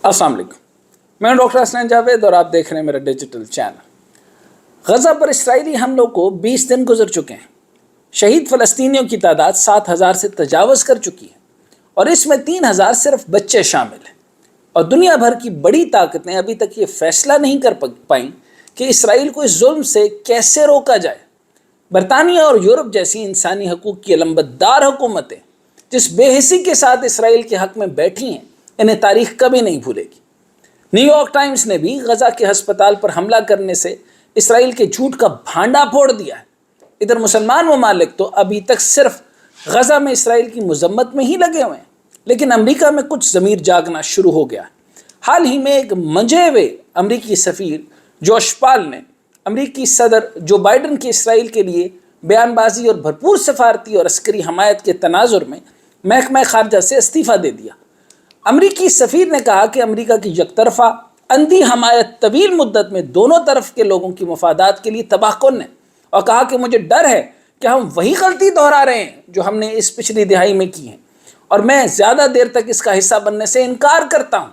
السلام علیکم، میں ڈاکٹر حسنین جاوید اور آپ دیکھ رہے ہیں میرا ڈیجیٹل چینل۔ غزہ پر اسرائیلی حملوں کو 20 دن گزر چکے ہیں۔ شہید فلسطینیوں کی تعداد 7,000 سے تجاوز کر چکی ہے اور اس میں 3,000 صرف بچے شامل ہیں، اور دنیا بھر کی بڑی طاقتیں ابھی تک یہ فیصلہ نہیں کر پائیں کہ اسرائیل کو اس ظلم سے کیسے روکا جائے۔ برطانیہ اور یورپ جیسی انسانی حقوق کی علمبردار حکومتیں جس بے حسی کے ساتھ اسرائیل کے حق میں بیٹھی ہیں، انہیں تاریخ کبھی نہیں بھولے گی۔ نیو یارک ٹائمز نے بھی غزہ کے ہسپتال پر حملہ کرنے سے اسرائیل کے جھوٹ کا بھانڈا پھوڑ دیا ہے۔ ادھر مسلمان ممالک تو ابھی تک صرف غزہ میں اسرائیل کی مذمت میں ہی لگے ہوئے ہیں، لیکن امریکہ میں کچھ ضمیر جاگنا شروع ہو گیا ہے۔ حال ہی میں ایک منجے ہوئے امریکی سفیر جوش پال نے امریکی صدر جو بائیڈن کی اسرائیل کے لیے بیان بازی اور بھرپور سفارتی اور عسکری حمایت کے تناظر میں محکمہ خارجہ سے استعفیٰ دے دیا۔ امریکی سفیر نے کہا کہ امریکہ کی یک طرفہ اندھی حمایت طویل مدت میں دونوں طرف کے لوگوں کی مفادات کے لیے تباہ کن ہے، اور کہا کہ مجھے ڈر ہے کہ ہم وہی غلطی دہرا رہے ہیں جو ہم نے اس پچھلی دہائی میں کی ہے، اور میں زیادہ دیر تک اس کا حصہ بننے سے انکار کرتا ہوں۔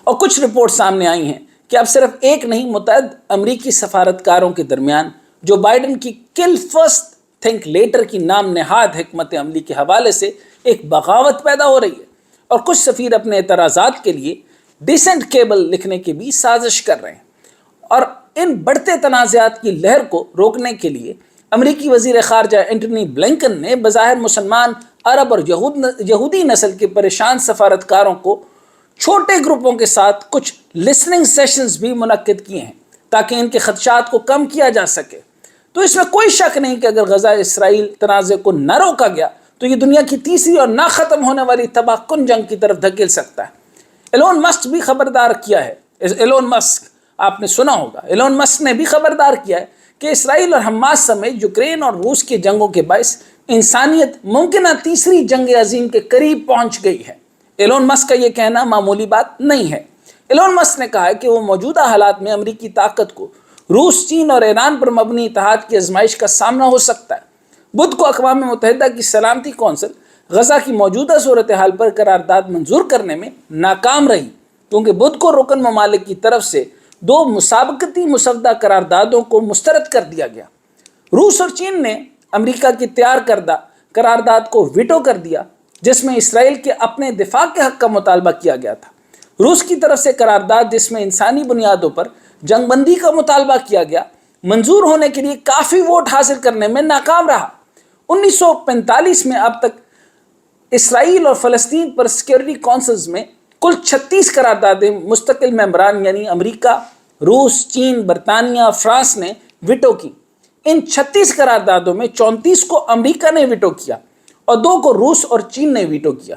اور کچھ رپورٹ سامنے آئی ہیں کہ اب صرف ایک نہیں، متعدد امریکی سفارتکاروں کے درمیان جو بائیڈن کی کل فرسٹ تھنک لیٹر کی نام نہاد حکمت عملی کے حوالے سے ایک بغاوت پیدا ہو رہی ہے، اور کچھ سفیر اپنے اعتراضات کے لیے ڈیسنٹ کیبل لکھنے کی بھی سازش کر رہے ہیں۔ اور ان بڑھتے تنازعات کی لہر کو روکنے کے لیے امریکی وزیر خارجہ اینٹونی بلنکن نے بظاہر مسلمان، عرب اور یہودی نسل کے پریشان سفارتکاروں کو چھوٹے گروپوں کے ساتھ کچھ لسننگ سیشنز بھی منعقد کیے ہیں تاکہ ان کے خدشات کو کم کیا جا سکے۔ تو اس میں کوئی شک نہیں کہ اگر غزہ اسرائیل تنازع کو نہ روکا گیا تو یہ دنیا کی تیسری اور نہ ختم ہونے والی تباہ کن جنگ کی طرف دھکیل سکتا ہے۔ ایلون مسک بھی خبردار کیا ہے، ایلون مسک آپ نے سنا ہوگا، ایلون مسک نے بھی خبردار کیا ہے کہ اسرائیل اور حماس سمیت یوکرین اور روس کی جنگوں کے باعث انسانیت ممکنہ تیسری جنگ عظیم کے قریب پہنچ گئی ہے۔ ایلون مسک کا یہ کہنا معمولی بات نہیں ہے۔ ایلون مسک نے کہا ہے کہ وہ موجودہ حالات میں امریکی طاقت کو روس، چین اور ایران پر مبنی اتحاد کی آزمائش کا سامنا ہو سکتا ہے۔ بدھ کو اقوام متحدہ کی سلامتی کونسل غزہ کی موجودہ صورتحال پر قرارداد منظور کرنے میں ناکام رہی، کیونکہ بدھ کو رکن ممالک کی طرف سے 2 مسابقتی مسودہ قراردادوں کو مسترد کر دیا گیا۔ روس اور چین نے امریکہ کی تیار کردہ قرارداد کو ویٹو کر دیا، جس میں اسرائیل کے اپنے دفاع کے حق کا مطالبہ کیا گیا تھا۔ روس کی طرف سے قرارداد جس میں انسانی بنیادوں پر جنگ بندی کا مطالبہ کیا گیا، منظور ہونے کے لیے کافی ووٹ حاصل کرنے میں ناکام رہا۔ 1945 میں اب تک اسرائیل اور فلسطین پر سیکیورٹی کونسلز میں کل 36 قراردادیں مستقل ممبران یعنی امریکہ، روس، چین، برطانیہ، فرانس نے ویٹو کی۔ ان 36 قراردادوں میں 34 کو امریکہ نے ویٹو کیا اور 2 کو روس اور چین نے ویٹو کیا۔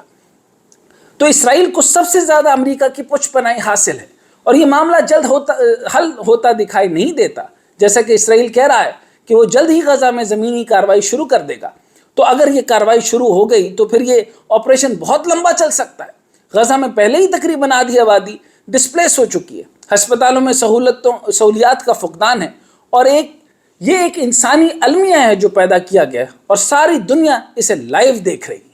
تو اسرائیل کو سب سے زیادہ امریکہ کی پشت پناہی حاصل ہے، اور یہ معاملہ جلد حل ہوتا دکھائی نہیں دیتا، جیسا کہ اسرائیل کہہ رہا ہے کہ وہ جلد ہی غزہ میں زمینی کارروائی شروع کر دے گا۔ تو اگر یہ کارروائی شروع ہو گئی تو پھر یہ آپریشن بہت لمبا چل سکتا ہے۔ غزہ میں پہلے ہی تقریباً آدھی آبادی ڈسپلیس ہو چکی ہے، ہسپتالوں میں سہولیات کا فقدان ہے، اور یہ ایک انسانی المیہ ہے جو پیدا کیا گیا ہے، اور ساری دنیا اسے لائیو دیکھ رہی ہے۔